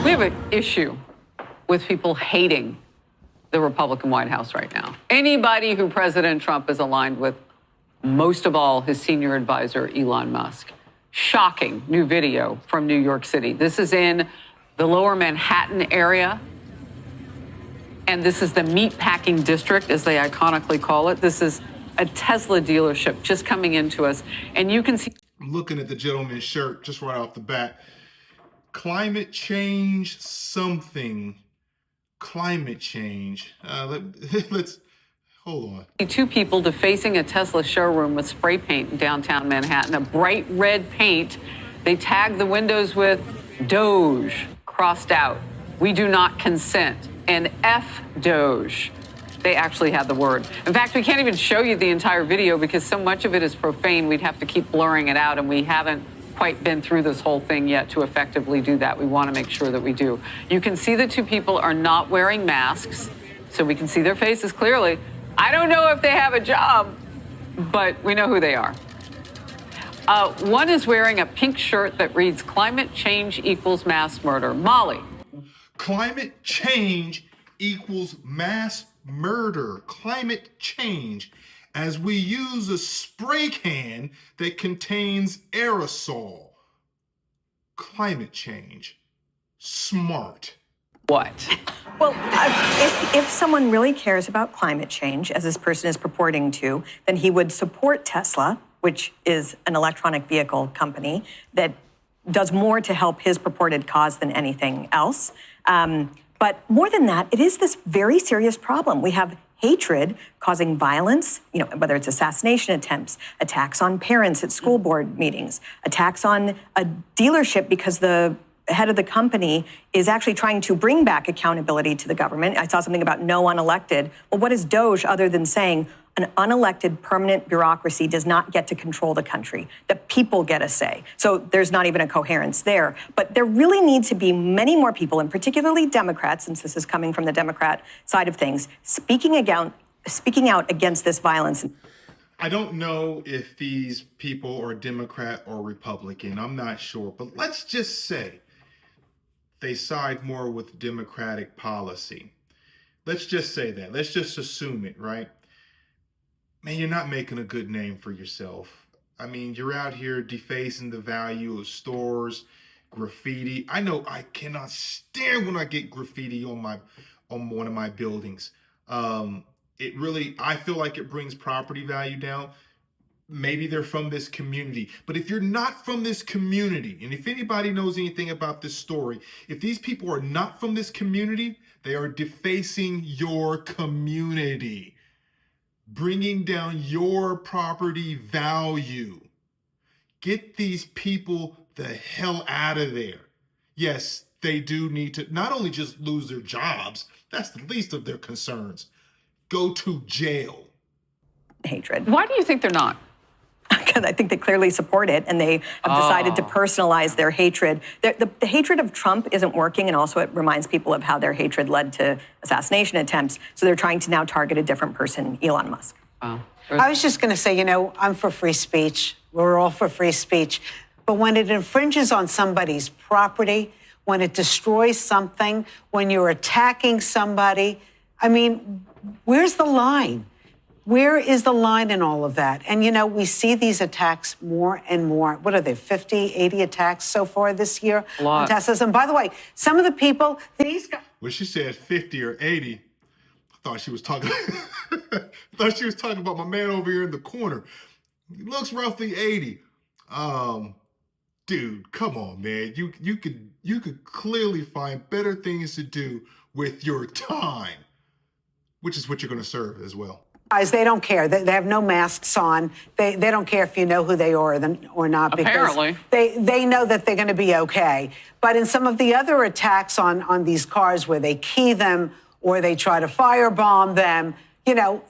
We have an issue with people hating the Republican White House right now. Anybody who President Trump is aligned with, most of all his senior advisor, Elon Musk. Shocking new video from New York City. This is in the lower Manhattan area. And this is the meatpacking district, as they iconically call it. This is a Tesla dealership just coming into us. And you can see. I'm looking at the gentleman's shirt just right off the bat. Climate change something. Climate change. Let's hold on. Two people defacing a Tesla showroom with spray paint in downtown Manhattan, a bright red paint. They tagged the windows with Doge crossed out. We do not consent. And F Doge. They actually had the word. In fact, we can't even show you the entire video because so much of it is profane. We'd have to keep blurring it out, and we haven't quite been through this whole thing yet to effectively do that. We want to make sure that we do. You can see the two people are not wearing masks, so we can see their faces clearly. I don't know if they have a job, but we know who they are. One is wearing a pink shirt that reads, "Climate change equals mass murder." Molly. Climate change equals mass murder. Climate change. As we use a spray can that contains aerosol. Climate change. Smart. What? Well, if someone really cares about climate change, as this person is purporting to, then he would support Tesla, which is an electronic vehicle company that does more to help his purported cause than anything else. But more than that, it is this very serious problem. We have hatred causing violence, whether it's assassination attempts, attacks on parents at school board meetings, attacks on a dealership because the head of the company is actually trying to bring back accountability to the government. I saw something about no unelected. Well, what is Doge other than saying an unelected permanent bureaucracy does not get to control the country? The people get a say. So there's not even a coherence there. But there really need to be many more people, and particularly Democrats, since this is coming from the Democrat side of things, speaking out against this violence. I don't know if these people are Democrat or Republican. I'm not sure. But let's just say they side more with Democratic policy. Let's just say that. Let's just assume it, right? Man, you're not making a good name for yourself. I mean, you're out here defacing the value of stores, graffiti. I know I cannot stand when I get graffiti on one of my buildings. I feel like it brings property value down. Maybe they're from this community. But if you're not from this community, and if anybody knows anything about this story, if these people are not from this community, they are defacing your community, bringing down your property value. Get these people the hell out of there. Yes, they do need to not only just lose their jobs, that's the least of their concerns. Go to jail. Hatred. Why do you think they're not? Because I think they clearly support it, and they have decided to personalize their hatred. The hatred of Trump isn't working, and also it reminds people of how their hatred led to assassination attempts. So they're trying to now target a different person, Elon Musk. Wow. I was just going to say, I'm for free speech. We're all for free speech. But when it infringes on somebody's property, when it destroys something, when you're attacking somebody, I mean, where's the line? Where is the line in all of that? And, we see these attacks more and more. What are they, 50, 80 attacks so far this year on Teslas? And by the way, some of the people, these guys... When she said 50 or 80, I thought she was talking about my man over here in the corner. He looks roughly 80. Dude, come on, man. You could clearly find better things to do with your time, which is what you're going to serve as well. Guys, they don't care. They have no masks on. They don't care if you know who they are or not. Because apparently. They know that they're going to be okay. But in some of the other attacks on these cars where they key them or they try to firebomb them,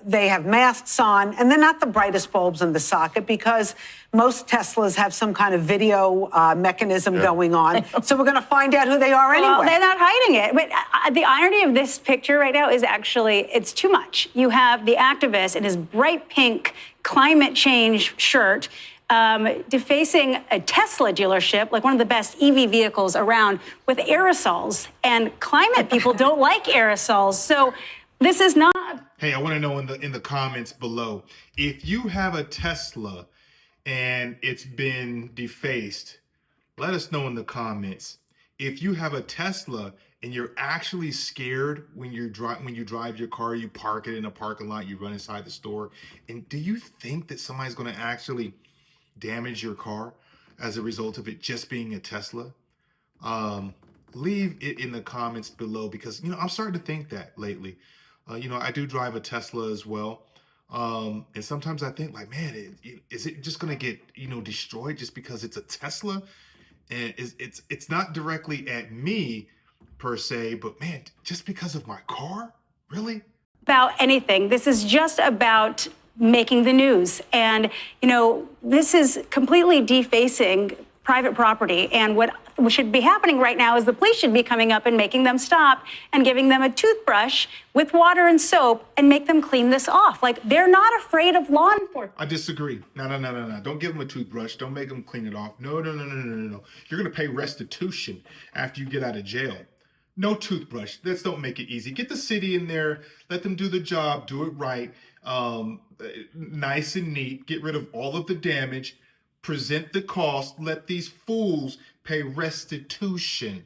they have masks on, and they're not the brightest bulbs in the socket because most Teslas have some kind of video mechanism going on. So we're going to find out who they are anyway. Well, they're not hiding it. But the irony of this picture right now is actually, it's too much. You have the activist in his bright pink climate change shirt defacing a Tesla dealership, like one of the best EV vehicles around, with aerosols. And climate people don't like aerosols. So this is not. Hey, I want to know in the comments below, if you have a Tesla and it's been defaced, let us know in the comments. If you have a Tesla and you're actually scared when you drive your car, you park it in a parking lot, you run inside the store, and do you think that somebody's going to actually damage your car as a result of it just being a Tesla? Leave it in the comments below, because I'm starting to think that lately. I do drive a Tesla as well. And sometimes I think, like, man, is it just going to get, destroyed just because it's a Tesla? And it's not directly at me per se, but man, just because of my car? Really? About anything. This is just about making the news. And, this is completely defacing private property. And what should be happening right now is the police should be coming up and making them stop and giving them a toothbrush with water and soap and make them clean this off. Like, they're not afraid of law enforcement. I disagree. No. Don't give them a toothbrush. Don't make them clean it off. No. You're going to pay restitution after you get out of jail. No toothbrush. Let's don't make it easy. Get the city in there. Let them do the job. Do it right. Nice and neat. Get rid of all of the damage. Present the cost. Let these fools pay restitution.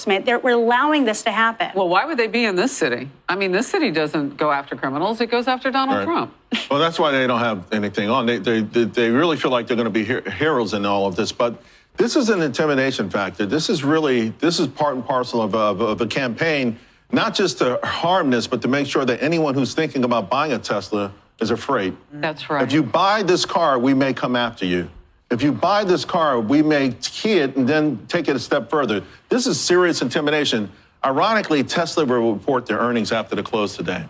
We're allowing this to happen. Well, why would they be in this city? I mean, this city doesn't go after criminals. It goes after Donald Trump. Well, that's why they don't have anything on. They really feel like they're going to be heroes in all of this. But this is an intimidation factor. This is part and parcel of a campaign, not just to harm this, but to make sure that anyone who's thinking about buying a Tesla is afraid. That's right. If you buy this car, we may come after you. If you buy this car, we may key it and then take it a step further. This is serious intimidation. Ironically, Tesla will report their earnings after the close today.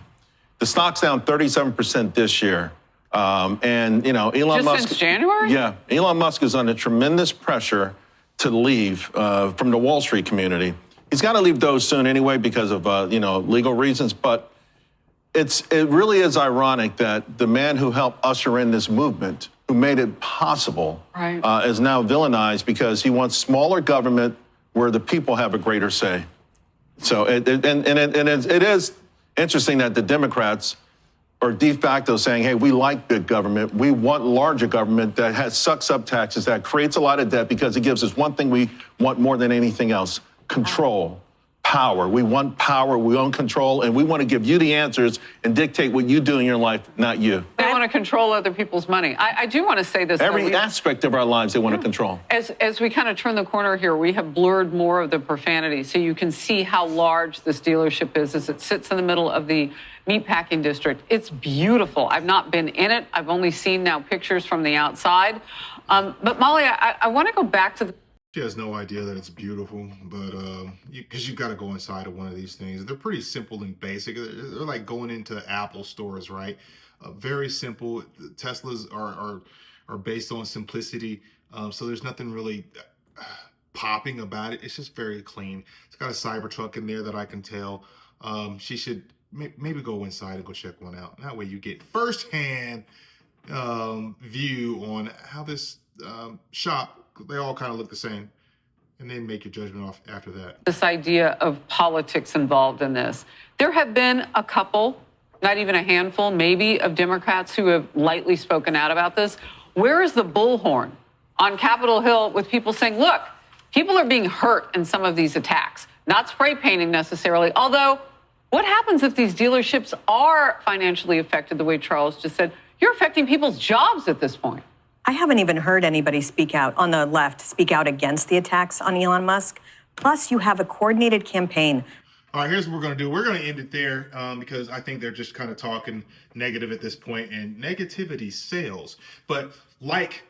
The stock's down 37% this year. And, Elon Musk. Since January? Yeah. Elon Musk is under tremendous pressure to leave from the Wall Street community. He's got to leave Doge soon anyway because of, legal reasons. But it really is ironic that the man who helped usher in this movement, who made it possible, is now villainized because he wants smaller government where the people have a greater say. So it is interesting that the Democrats are de facto saying, hey, we like big government. We want larger government that sucks up taxes, that creates a lot of debt because it gives us one thing we want more than anything else: control. Power. We want power, we want control, and we want to give you the answers and dictate what you do in your life, not you. They want to control other people's money. I do want to say this. Every aspect of our lives they want to control. As we kind of turn the corner here, we have blurred more of the profanity so you can see how large this dealership is as it sits in the middle of the meatpacking district. It's beautiful. I've not been in it. I've only seen now pictures from the outside. But Molly, I want to go back to the... She has no idea that it's beautiful, but because you've got to go inside of one of these things. They're pretty simple and basic. They're like going into Apple stores, right? Very simple. Teslas are based on simplicity, so there's nothing really popping about it. It's just very clean. It's got a Cybertruck in there that I can tell. She should maybe go inside and go check one out. That way you get firsthand view on how this shop. They all kind of look the same, and then make your judgment off after that. This idea of politics involved in this. There have been a couple, not even a handful, maybe, of Democrats who have lightly spoken out about this. Where is the bullhorn on Capitol Hill with people saying, look, people are being hurt in some of these attacks, not spray painting necessarily, although what happens if these dealerships are financially affected the way Charles just said? You're affecting people's jobs at this point. I haven't even heard anybody speak out on the left, speak out against the attacks on Elon Musk. Plus, you have a coordinated campaign. All right, here's what we're going to do. We're going to end it there because I think they're just kind of talking negative at this point, and negativity sells. But like,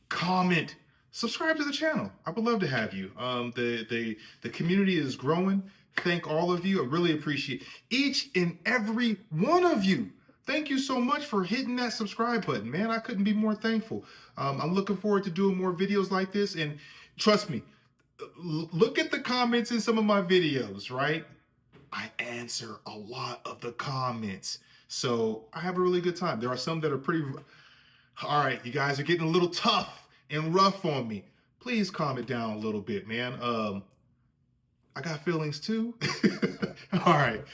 comment, subscribe to the channel. I would love to have you. The community is growing. Thank all of you. I really appreciate each and every one of you. Thank you so much for hitting that subscribe button, man. I couldn't be more thankful. I'm looking forward to doing more videos like this. And trust me, look at the comments in some of my videos, right? I answer a lot of the comments. So I have a really good time. There are some that are pretty All right, you guys are getting a little tough and rough on me. Please calm it down a little bit, man. I got feelings too. All right.